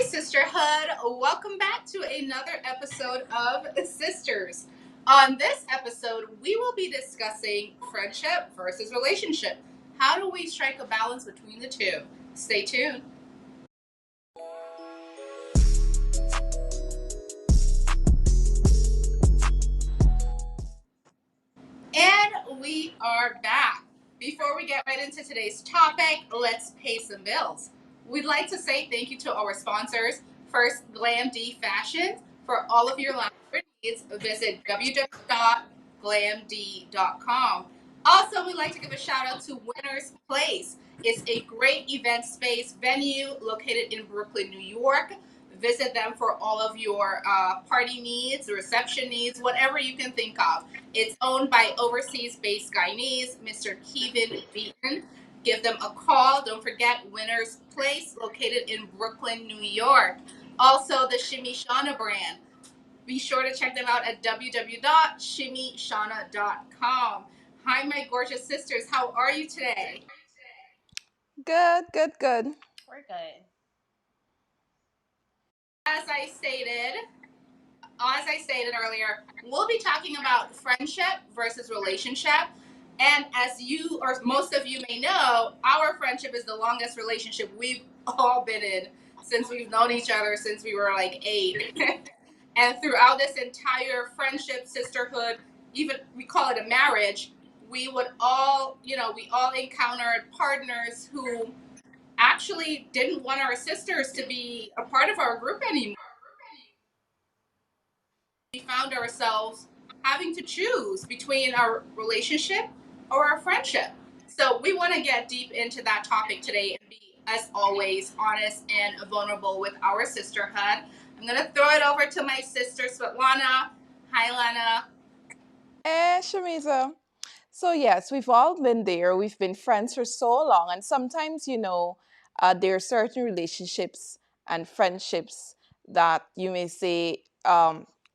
Hi, Sisterhood. Welcome back to another episode of Sisters. On this episode, we will be discussing friendship versus relationship. How do we strike a balance between the two? Stay tuned. And we are back. Before we get right into today's topic, let's pay some bills. We'd like to say thank you to our sponsors. First, Glam D Fashion. For all of your loungewear needs, visit www.glamd.com. Also, we'd like to give a shout out to Winner's Place. It's a great event space venue located in Brooklyn, New York. Visit them for all of your party needs, reception needs, whatever you can think of. It's owned by overseas-based Guyanese, Mr. Kevin Beaton. Give them a call. Don't forget Winner's Place, located in Brooklyn, New York. Also, the Shimmy brand. Be sure to check them out at www.shimmyshauna.com. Hi, my gorgeous sisters. How are you today? Good, good, good. We're good. As I stated, earlier, we'll be talking about friendship versus relationship. And as you or most of you may know, our friendship is the longest relationship we've all been in since we've known each other since we were like 8. And throughout this entire friendship, sisterhood, even we call it a marriage, we would all, we all encountered partners who actually didn't want our sisters to be a part of our group anymore. We found ourselves having to choose between our relationship or our friendship. So we want to get deep into that topic today and be, as always, honest and vulnerable with our sisterhood. I'm going to throw it over to my sister, Svetlana. Hi, Lana. Shamiza. So yes, we've all been there. We've been friends for so long, and sometimes there are certain relationships and friendships that you may say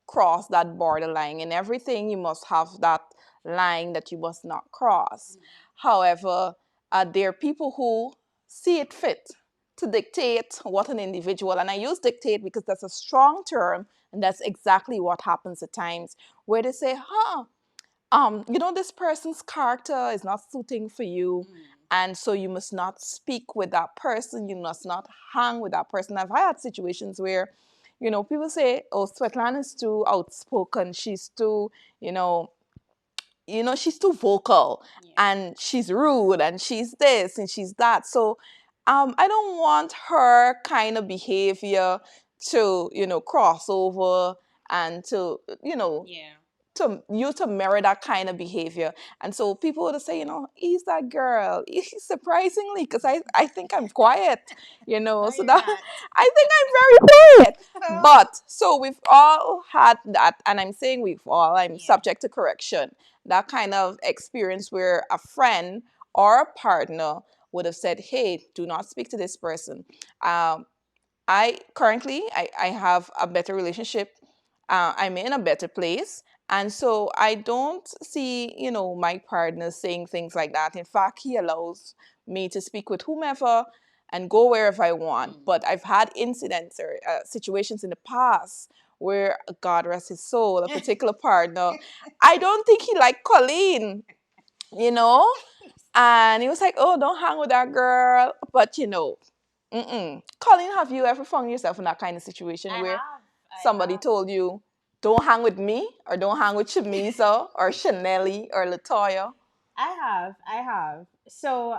cross that borderline. In everything, you must have that line that you must not cross. However, there are people who see it fit to dictate what an individual, and I use dictate because that's a strong term, and that's exactly what happens at times where they say, huh, this person's character is not suiting for you. And so you must not speak with that person. You must not hang with that person. I've had situations where, people say, oh, Svetlana is too outspoken. She's too, you know, she's too vocal, and she's rude, and she's this and she's that. So I don't want her kind of behavior to, cross over and to, Yeah. to mirror that kind of behavior. And so people would say, he's that girl. Surprisingly, because I think I'm quiet, No, so you're that not. I think I'm very quiet. But so we've all had that, and I'm saying I'm Yeah. subject to correction, that kind of experience where a friend or a partner would have said, hey, do not speak to this person. I have a better relationship. I'm in a better place. And so I don't see, my partner saying things like that. In fact, he allows me to speak with whomever and go wherever I want. But I've had incidents or situations in the past where, God rest his soul, a particular partner, I don't think he liked Coleen, you know? And he was like, oh, don't hang with that girl. But, Colleen, have you ever found yourself in that kind of situation I where have. I somebody have. told you, don't hang with me, or don't hang with Shamiza, or Chanelli, or Latoya? I have. So,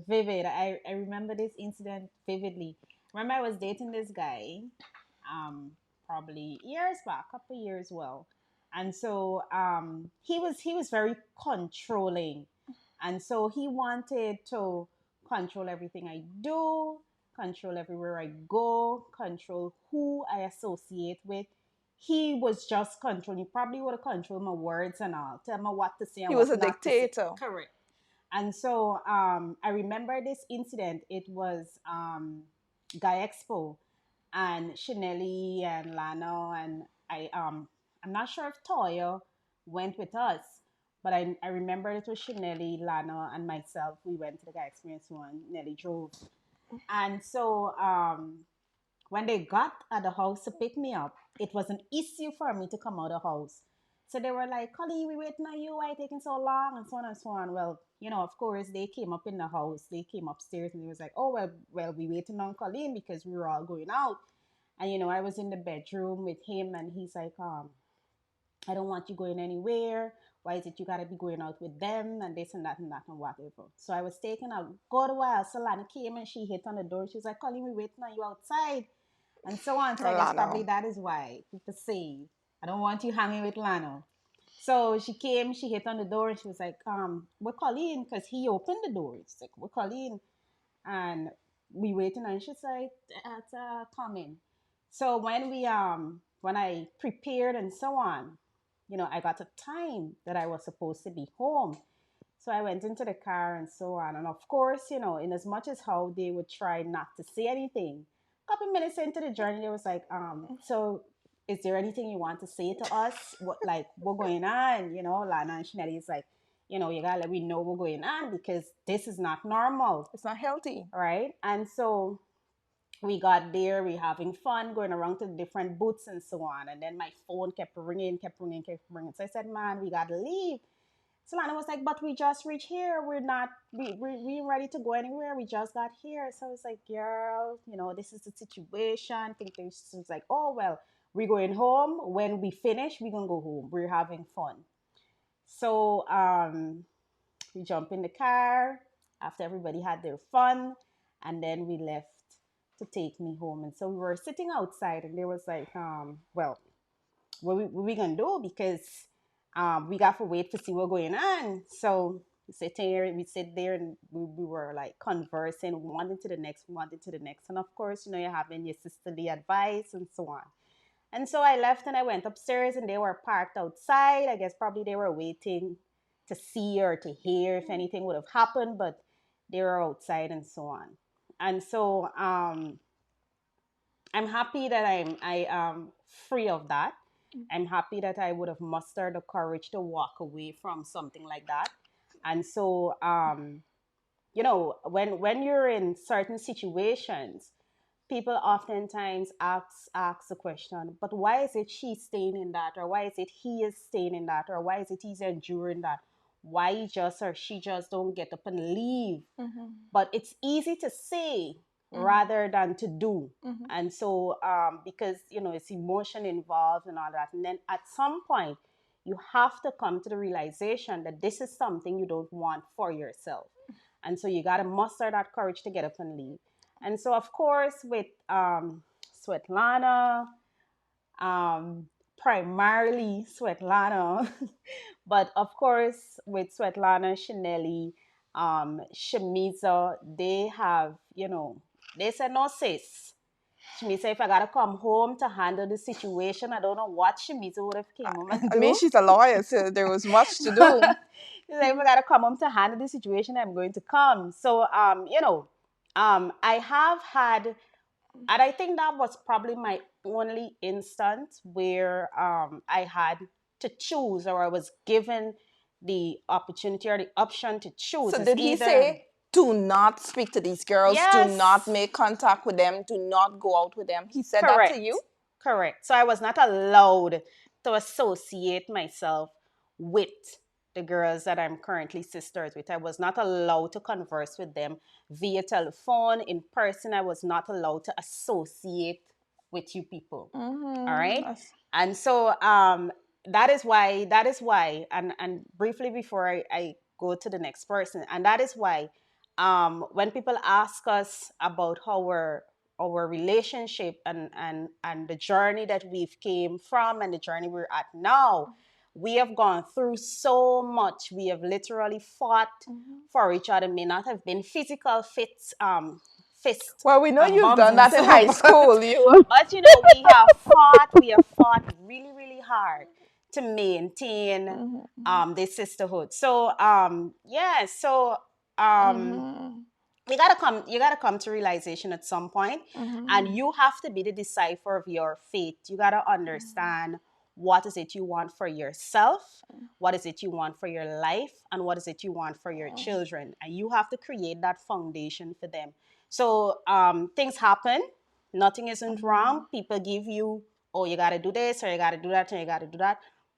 vivid. I remember this incident vividly. Remember, I was dating this guy, um, probably years back, a couple years well, and so he was very controlling, and so he wanted to control everything I do, control everywhere I go, control who I associate with. He was just controlling. He probably would have controlled my words and all, tell me what to say He and was what a not to say. dictator. Correct. And so I remember this incident. It was Guy Expo, and Chanelli and Lana and I'm not sure if Toya went with us, but I remember it was Chanelli, Lana, and myself. We went to the Guy Experience one. Nelly drove, And so when they got at the house to pick me up, it was an issue for me to come out of the house. So they were like, Colleen, we waiting on you. Why it taking so long? And so on and so on. Well, of course, they came up in the house. They came upstairs and they was like, oh, well, we waiting on Colleen because we were all going out. And, I was in the bedroom with him and he's like, I don't want you going anywhere. Why is it you gotta be going out with them and this and that and that and whatever? So I was taken out. Got a while. Solana came and she hit on the door. She was like, Colleen, we waiting on you outside. And so on. So I guess probably Lano. that is why people say, I don't want you hanging with Lano. So she came, she hit on the door, and she was like, we're Colleen, because he opened the door. It's like, we're Colleen. And we waiting, and she's like, it's coming. So when I prepared and so on, I got a time that I was supposed to be home. So I went into the car and so on. And of course, in as much as how they would try not to say anything, a couple minutes into the journey, they was like, so is there anything you want to say to us? What going on? Lana and Shanelli is like, you gotta let me know what's going on because this is not normal. It's not healthy. Right? And so we got there, we having fun, going around to the different booths and so on. And then my phone kept ringing, kept ringing, kept ringing. So I said, man, we gotta leave. Solana was like, but we just reached here. We're not, we ready to go anywhere. We just got here. So I was like, girl, this is the situation. I think they was like, oh, well, we're going home. When we finish, we're going to go home. We're having fun. So we jump in the car after everybody had their fun. And then we left to take me home. And so we were sitting outside and there was like, well, what we gonna do because we got to wait to see what's going on. So we sit there and we were like conversing one into the next, one into the next. And of course, you're having your sisterly advice and so on. And so I left and I went upstairs and they were parked outside. I guess probably they were waiting to see or to hear if anything would have happened, but they were outside and so on. And so I'm happy that I am free of that. I'm happy that I would have mustered the courage to walk away from something like that. And so, when you're in certain situations, people oftentimes ask the question, but why is it she's staying in that, or why is it he is staying in that, or why is it he's enduring that? Why he just or she just don't get up and leave? Mm-hmm. But it's easy to say rather than to do. And so because it's emotion involved and all that, and then at some point you have to come to the realization that this is something you don't want for yourself, and so you got to muster that courage to get up and leave. And so of course with Svetlana, um, primarily Svetlana, but of course with Svetlana, Shanelli, Shamiza, they have, they said, no, sis. Shamiza, if I gotta come home to handle the situation, I don't know what Shamiza would have came home and I mean, do. she's a lawyer, so there was much to do. She's like, if I gotta come home to handle the situation, I'm going to come. So, I have had, and I think that was probably my only instance where I had to choose, or I was given the opportunity or the option to choose. So It's did he either, say, do not speak to these girls, do not yes, make contact with them, do not go out with them? He said that to you? correct, correct. So I was not allowed to associate myself with the girls that I'm currently sisters with. I was not allowed to converse with them via telephone, in person. I was not allowed to associate with you people. All right. And so that is why, and briefly before I go to the next person, and that is why when people ask us about our relationship and the journey that we've came from and the journey we're at now, we have gone through so much. We have literally fought for each other. May not have been physical fist Well, we know and you've bumps done and that in so, high school. You but we have fought really, really hard to maintain the sisterhood. So yeah, so um you gotta come to realization at some point, and you have to be the decipher of your fate. You gotta understand what is it you want for yourself, what is it you want for your life, and what is it you want for your children. And you have to create that foundation for them. So things happen, nothing isn't wrong. People give you, oh, you got to do this, or you got to do that, or you got to do that.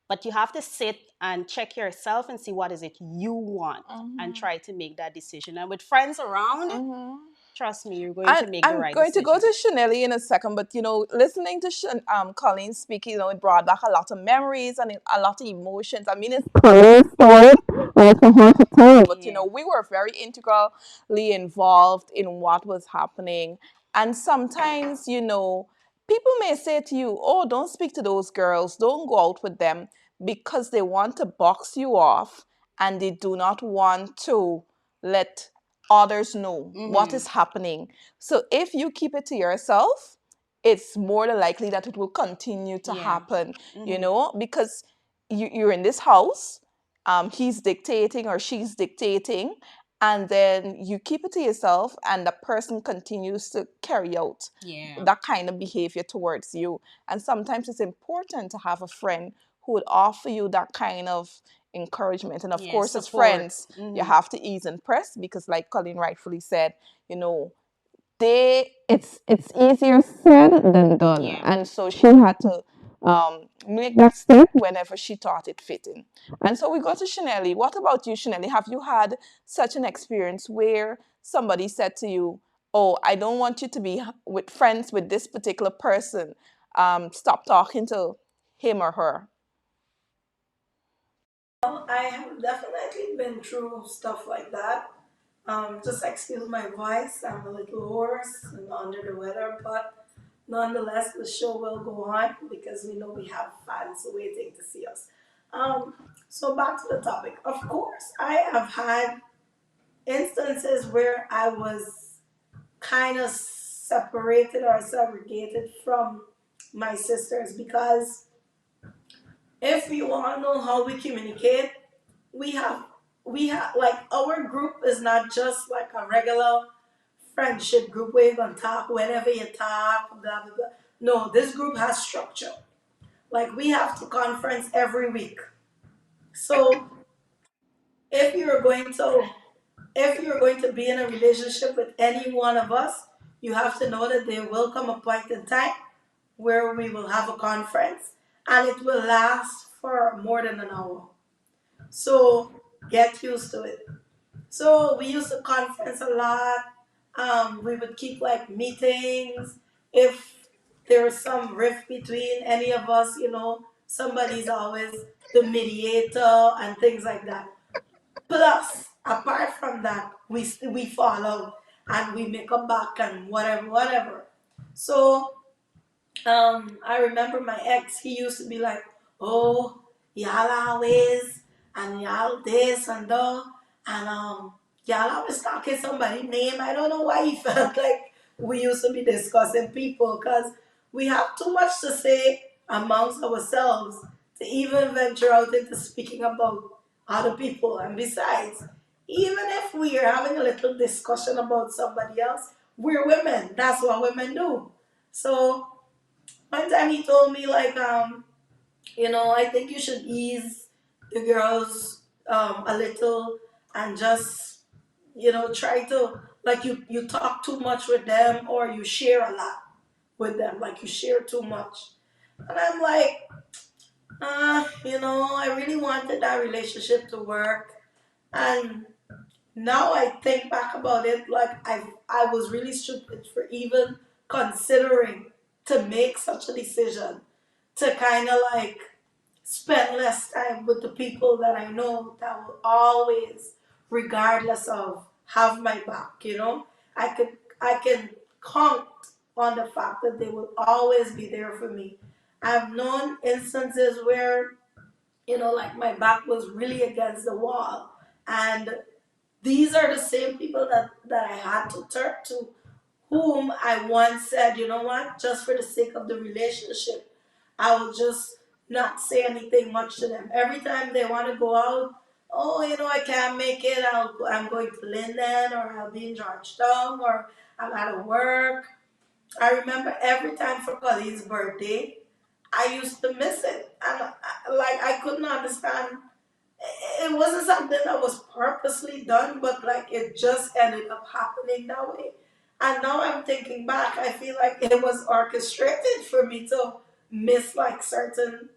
But you have to sit and check yourself and see what is it you want, and try to make that decision. And with friends around, trust me, you're going to make the I'm right going to go decision. to Chanel in a second, but listening to Colleen speak, it brought back a lot of memories and a lot of emotions. I mean, it's Colleen's story, and it's for her to tell, but Yeah. we were very integrally involved in what was happening. And sometimes, people may say to you, oh, don't speak to those girls, don't go out with them, because they want to box you off and they do not want to let others know what Mm-hmm. is happening. So if you keep it to yourself, it's more than likely that it will continue to Yeah. happen, Mm-hmm. because you're in this house, he's dictating or she's dictating, and then you keep it to yourself, and the person continues to carry out Yeah. that kind of behavior towards you. And sometimes it's important to have a friend who would offer you that kind of encouragement. And of Yeah. course, as Support. friends, you Mm-hmm. have to ease and press, because like Colleen rightfully said, you know it's easier said than done, Yeah. and so she had to make that step whenever she thought it fitting. And so we go to Chanel. What about you, Chanel? Have you had such an experience where somebody said to you, oh, I don't want you to be with friends with this particular person, stop talking to him or her? Well, I have definitely been through stuff like that. Just excuse my voice, I'm a little hoarse and under the weather, but nonetheless, the show will go on because we know we have fans waiting to see us. Um, so, back to the topic. Of course, I have had instances where I was kind of separated or segregated from my sisters because if you all know how we communicate, we have we have like our group is not just like a regular friendship group where you can talk whenever you talk, blah blah blah. No, this group has structure. Like we have to conference every week. So if you're going to if you're going to be in a relationship with any one of us, you have to know that there will come a point in time where we will have a conference and it will last for more than an hour. So get used to it. So we used to conference a lot. We would keep like meetings. If there was some rift between any of us, somebody's always the mediator and things like that. Plus, apart from that, we fall out and we make a back and whatever, whatever. So I remember my ex, he used to be like, oh, y'all always, and y'all this and that, and y'all always talking somebody's name. I don't know why he felt like we used to be discussing people, because we have too much to say amongst ourselves to even venture out into speaking about other people. And besides, even if we are having a little discussion about somebody else, we're women. That's what women do. So one time he told me like, I think you should ease the girls a little and just, try to like you talk too much with them or you share a lot with them, like you share too much. And I'm like, I really wanted that relationship to work. And now I think back about it, like I was really stupid for even considering to make such a decision to kind of like spend less time with the people that I know that will always, regardless of, have my back. I can count on the fact that they will always be there for me. I've known instances where, like my back was really against the wall, and these are the same people that I had to turn to, whom I once said, you know what, just for the sake of the relationship, I will just not say anything much to them. Every time they want to go out, oh, I can't make it. I'm going to Linden, or I'll be in Georgetown, or I'm out of work. I remember every time for Colleen's birthday, I used to miss it. And like, I couldn't understand. It wasn't something that was purposely done, but like it just ended up happening that way. And now I'm thinking back, I feel like it was orchestrated for me to miss like certain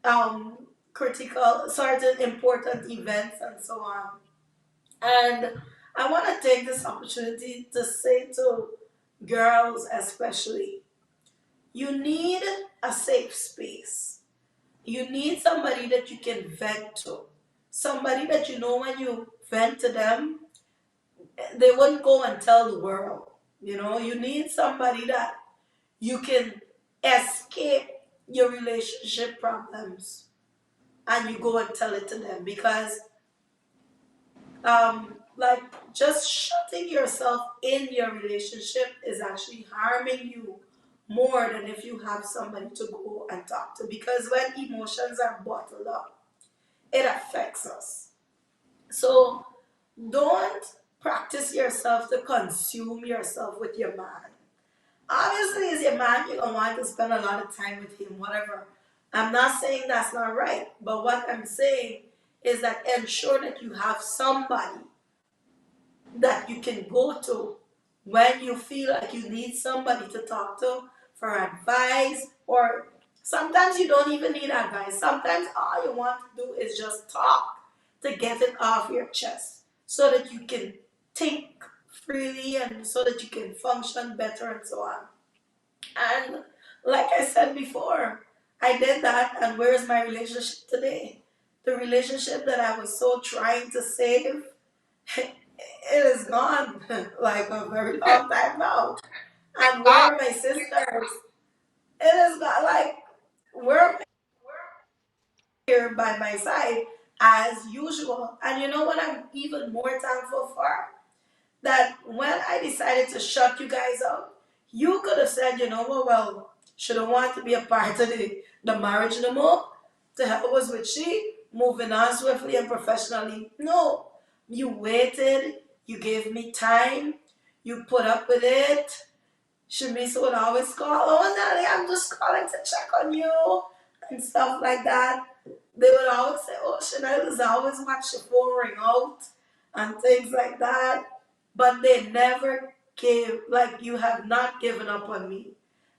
um critical, certain important events and so on. And I want to take this opportunity to say to girls especially, you need a safe space. You need somebody that you can vent to. Somebody that you know when you vent to them, they wouldn't go and tell the world. You know, you need somebody that you can escape your relationship problems and you go and tell it to them because like just shutting yourself in your relationship is actually harming you more than if you have somebody to go and talk to, because when emotions are bottled up, it affects us. So don't practice yourself to consume yourself with your man. Obviously, as your man, you're gonna want to spend a lot of time with him, whatever. I'm not saying that's not right, but what I'm saying is that ensure that you have somebody that you can go to when you feel like you need somebody to talk to for advice, or sometimes you don't even need advice. Sometimes all you want to do is just talk to get it off your chest so that you can think freely and so that you can function better and so on. And like I said before, I did that, and where's my relationship today? The relationship that I was so trying to save, it is gone like a very long time now. Thank And God. where are my sisters? It is gone. Like, where are my here by my side as usual? And you know what I'm even more thankful for? That when I decided to shut you guys out, you could have said, you know what, well, she don't want to be a part of the marriage no more. To help us with she moving on swiftly and professionally. No, you waited, you gave me time, you put up with it. Shimmy would always call, oh Nelly, I'm just calling to check on you and stuff like that. They would always say, oh, Chanel is always watch the phone ring out and things like that. But they never gave, like, you have not given up on me.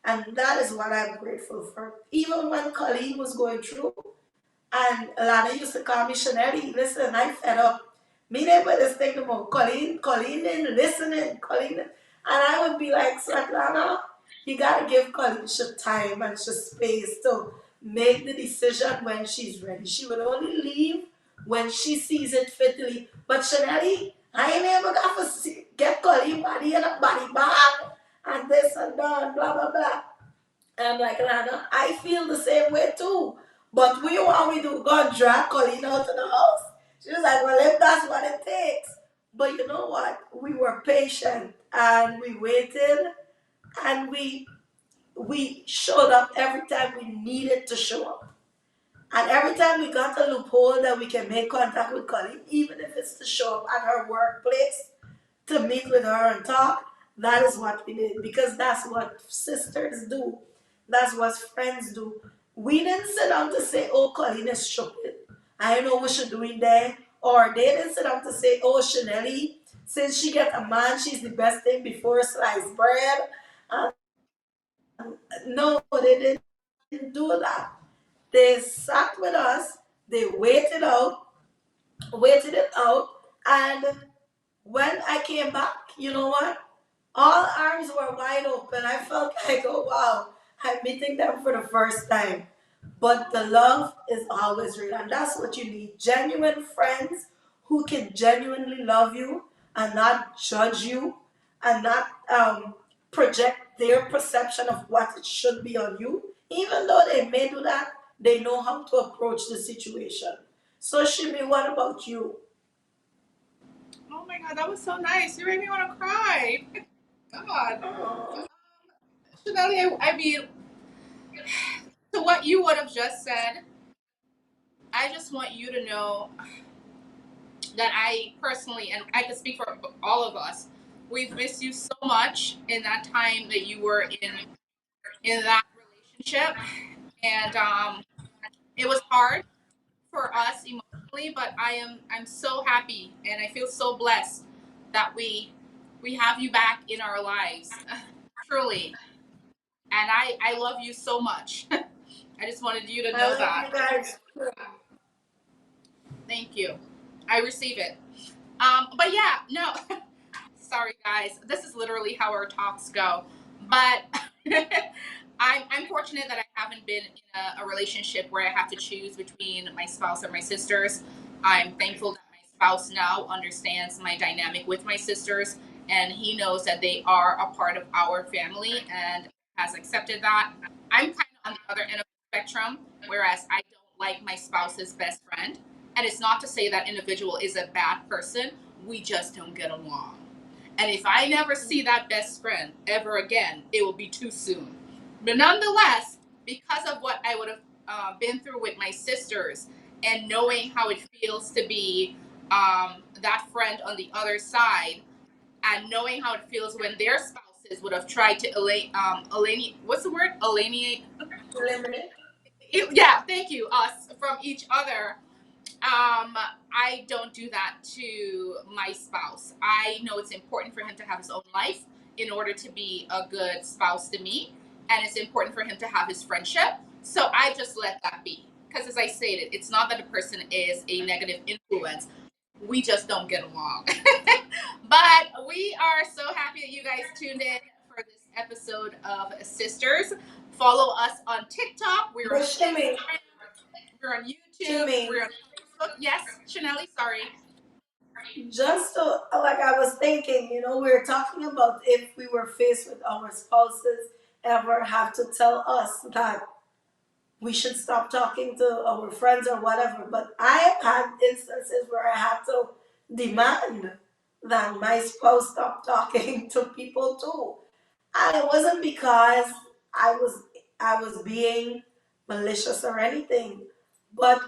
And that is what I'm grateful for. Even when Coleen was going through, and Lana used to call me Chanel, listen, I fed up. Me never this thing no more. Coleen didn't listening. Coleen. And I would be like, Svetlana, you gotta give Coleen she time and she space to make the decision when she's ready. She would only leave when she sees it fit to leave. But Chanel, I ain't never got to get Coleen body in a body bag and this and that, blah, blah, blah. And I'm like, Lana, I feel the same way too. But we want we do God drag Colleen out of the house. She was like, well, if that's what it takes. But you know what? We were patient and we waited and we showed up every time we needed to show up. And every time we got a loophole that we can make contact with Colleen, even if it's to show up at her workplace, to meet with her and talk, that is what we did because that's what sisters do. That's what friends do. We didn't sit down to say, oh, Colleen is stupid. I don't know what she's doing there. Or they didn't sit down to say, oh, Chanel, since she get a man, she's the best thing before sliced bread. And no, they didn't do that. They sat with us, they waited it out, and when I came back, you know what? All arms were wide open. I felt like, oh wow, I'm meeting them for the first time. But the love is always real, and that's what you need. Genuine friends who can genuinely love you and not judge you and not project their perception of what it should be on you. Even though they may do that, they know how to approach the situation. So, Shimi, what about you? Oh my God, that was so nice. You made me want to cry. God. Oh, Chanel, I mean, to what you would have just said, I just want you to know that I personally, and I can speak for all of us, we've missed you so much in that time that you were in that relationship. and it was hard for us emotionally, but I'm so happy and I feel so blessed that we have you back in our lives. Truly. And I love you so much. I just wanted you to I know love that. you guys. Thank you. I receive it. But yeah, no. Sorry guys. This is literally how our talks go. But I'm fortunate that I haven't been in a relationship where I have to choose between my spouse or my sisters. I'm thankful that my spouse now understands my dynamic with my sisters, and he knows that they are a part of our family and has accepted that. I'm kind of on the other end of the spectrum, whereas I don't like my spouse's best friend. And it's not to say that individual is a bad person, we just don't get along. And if I never see that best friend ever again, it will be too soon. But nonetheless, because of what I would have been through with my sisters and knowing how it feels to be that friend on the other side, and knowing how it feels when their spouses would have tried to alienate, what's the word? Alienate? Eliminate. Yeah, thank you, us from each other. I don't do that to my spouse. I know it's important for him to have his own life in order to be a good spouse to me, and it's important for him to have his friendship. So I just let that be. Because as I stated, it's not that the person is a negative influence. We just don't get along. But we are so happy that you guys tuned in for this episode of Sisters. Follow us on TikTok. We're on But Shimmy, Instagram. We're on YouTube. Shimmy, We're on Facebook. Yes, Chanelli, sorry. just to, like I was thinking, we were talking about if we were faced with our spouses ever have to tell us that we should stop talking to our friends or whatever. But I have had instances where I had to demand that my spouse stop talking to people too. And it wasn't because I was I was being malicious or anything, but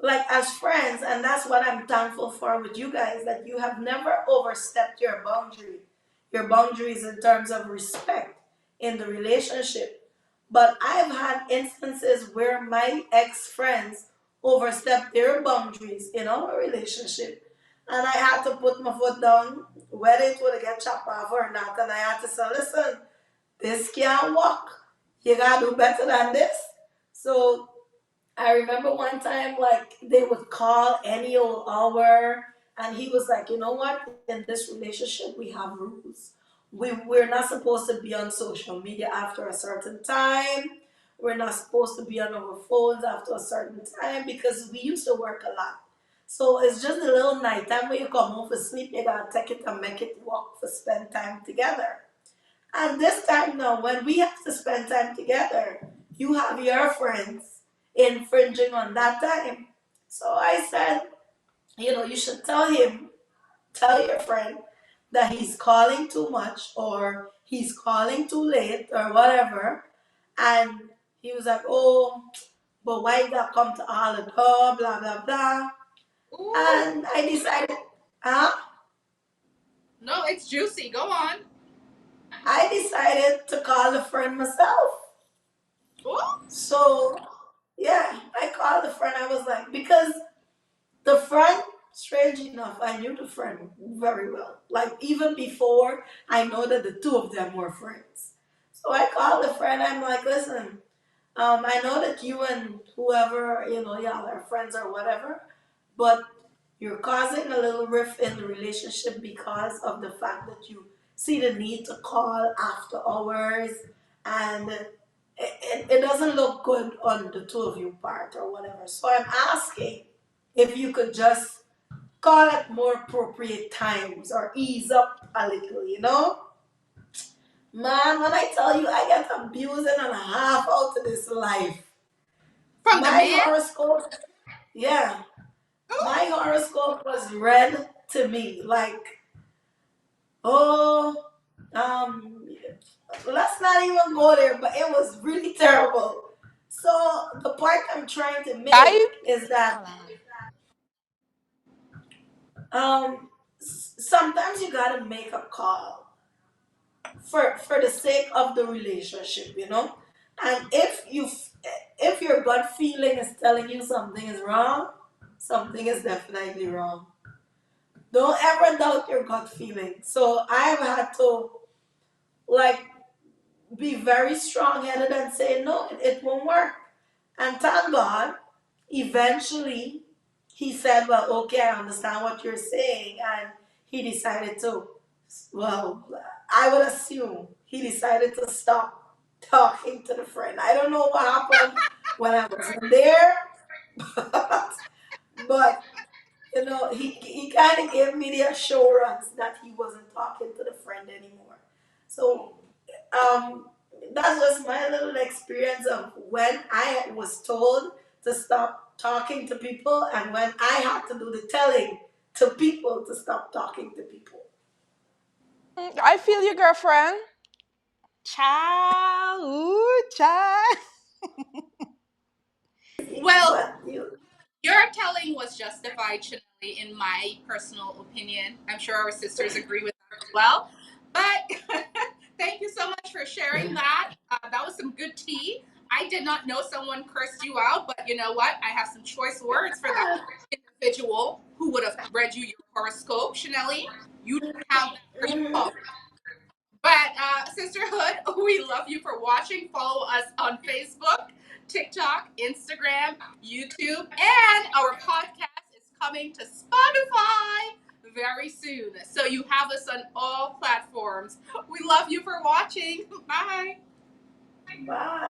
like as friends, and that's what I'm thankful for with you guys, that you have never overstepped your boundaries in terms of respect in the relationship. But I've had instances where my ex-friends overstepped their boundaries in our relationship, and I had to put my foot down whether it would get chopped off or not, and I had to say, listen, this can't work, you gotta do better than this. So I remember one time, like, they would call any old hour, and he was like, you know what? In this relationship, we have rules. We're not supposed to be on social media after a certain time. We're not supposed to be on our phones after a certain time because we used to work a lot. So it's just a little nighttime when you come home for sleep, you gotta take it and make it work for spend time together. And this time now, when we have to spend time together, you have your friends infringing on that time. So I said, you should tell your friend that he's calling too much or he's calling too late or whatever. And he was like, oh, but why did that come to all the blah, blah, blah. Ooh, And I decided, huh? no, it's juicy. Go on. I decided to call the friend myself. Ooh. So yeah, I called the friend. I was like, because the friend, strange enough, I knew the friend very well. Like even before I know that the two of them were friends. So I called the friend. I'm like, listen, I know that you and whoever, y'all are friends or whatever, but you're causing a little rift in the relationship because of the fact that you see the need to call after hours, and it doesn't look good on the two of you part or whatever. So I'm asking if you could just call at more appropriate times or ease up a little. Man, when I tell you I get abusing and a half out of this life, From the my man? horoscope, yeah, Ooh. my horoscope was read to me like, oh, um, let's not even go there, but it was really terrible. So the point I'm trying to Guys, make is that Hold on. sometimes you gotta make a call for the sake of the relationship. And if your gut feeling is telling you something is wrong, something is definitely wrong. Don't ever doubt your gut feeling. So I've had to like be very strong headed and say no, it won't work. And thank God, eventually he said, well, okay, I understand what you're saying, and he decided to, well, I would assume he decided to stop talking to the friend. I don't know what happened when I wasn't there, but he kind of gave me the assurance that he wasn't talking to the friend anymore. So um, that's just my little experience of when I was told to stop talking to people and when I had to do the telling to people to stop talking to people. I feel you, girlfriend. Child, ooh, child. Well, But you, your telling was justified, Chanel, in my personal opinion. I'm sure our sisters agree with that as well. But thank you so much for sharing that. That was some good tea. I did not know someone cursed you out, but you know what? I have some choice words for that individual who would have read you your horoscope, Chanel. You don't have that for your call. But Sisterhood, we love you for watching. Follow us on Facebook, TikTok, Instagram, YouTube, and our podcast is coming to Spotify very soon. So you have us on all platforms. We love you for watching. Bye. bye.